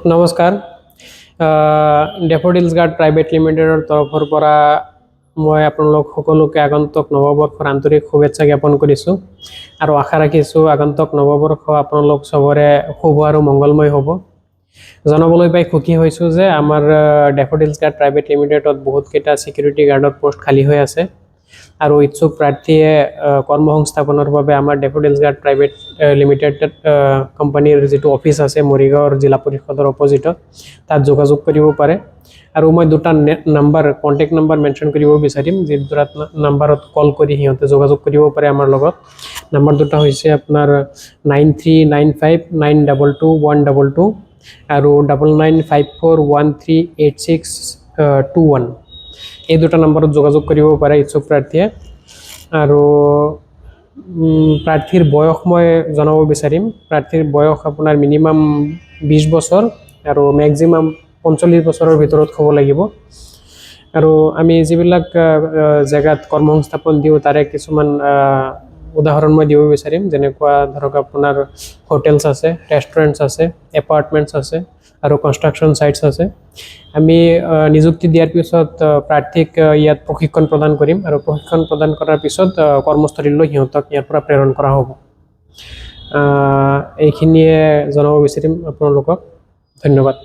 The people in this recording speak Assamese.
নমস্কাৰ ডেফোডিলছ গাৰ্ড প্ৰাইভেট লিমিটেডৰ তৰফৰ পৰা মই আপোনালোক সকলোকে আগন্তুক নৱবৰ্ষৰ আন্তৰিক শুভেচ্ছা জ্ঞাপন কৰিছোঁ আৰু আশা ৰাখিছোঁ আগন্তুক নৱবৰ্ষ আপোনালোক সবৰে শুভ আৰু মংগলময় হ'ব। জনাবলৈ পাই সুখী হৈছোঁ যে আমাৰ ডেফোডিলছ গাৰ্ড প্ৰাইভেট লিমিটেডত বহুতকেইটা ছিকিউৰিটি গাৰ্ডৰ পোষ্ট খালী হৈ আছে আৰু ইচ্ছুক প্ৰাৰ্থীয়ে কৰ্মসংস্থাপনৰ বাবে আমাৰ ডেফোডিলছ গাৰ্ড প্ৰাইভেট লিমিটেড কোম্পানীৰ যিটো অফিচ আছে মৰিগাঁৱৰ জিলা পৰিষদৰ অপজিটত তাত যোগাযোগ কৰিব পাৰে আৰু মই দুটা নাম্বাৰ কণ্টেক্ট নাম্বাৰ মেনশ্যন কৰিব বিচাৰিম, যি দুটা নাম্বাৰত কল কৰি সিহঁতে যোগাযোগ কৰিব পাৰে আমাৰ লগত। নাম্বাৰ দুটা হৈছে আপোনাৰ 9395922122 আৰু 9954138621। এই দুটা নম্বৰত যোগাযোগ কৰিব পাৰে ইচ্ছুক প্ৰাৰ্থীয়ে। আৰু প্ৰাৰ্থীৰ বয়স মই জনাব বিচাৰিম, প্ৰাৰ্থীৰ বয়স আপোনাৰ মিনিমাম 20 বছৰ আৰু মেক্সিমাম 45 বছৰৰ ভিতৰত হ'ব লাগিব। আৰু আমি যিবিলাক জেগাত কৰ্মসংস্থাপন দিওঁ তাৰে কিছুমান উদাহৰণ মই দিব বিচাৰিম, যেনেকুৱা ধৰক আপোনাৰ হোটেলছ আছে, ৰেষ্টুৰেণ্টছ আছে, এপাৰ্টমেণ্টছ আছে আৰু কনষ্ট্ৰাকশ্যন ছাইটছ আছে। আমি নিযুক্তি দিয়াৰ পিছত প্ৰাৰ্থীক ইয়াত প্ৰশিক্ষণ প্ৰদান কৰিম আৰু প্ৰশিক্ষণ প্ৰদান কৰাৰ পিছত কৰ্মস্থলীলৈ সিহঁতক ইয়াৰ পৰা প্ৰেৰণ কৰা হ'ব। এইখিনিয়ে জনাব বিচাৰিম আপোনালোকক। ধন্যবাদ।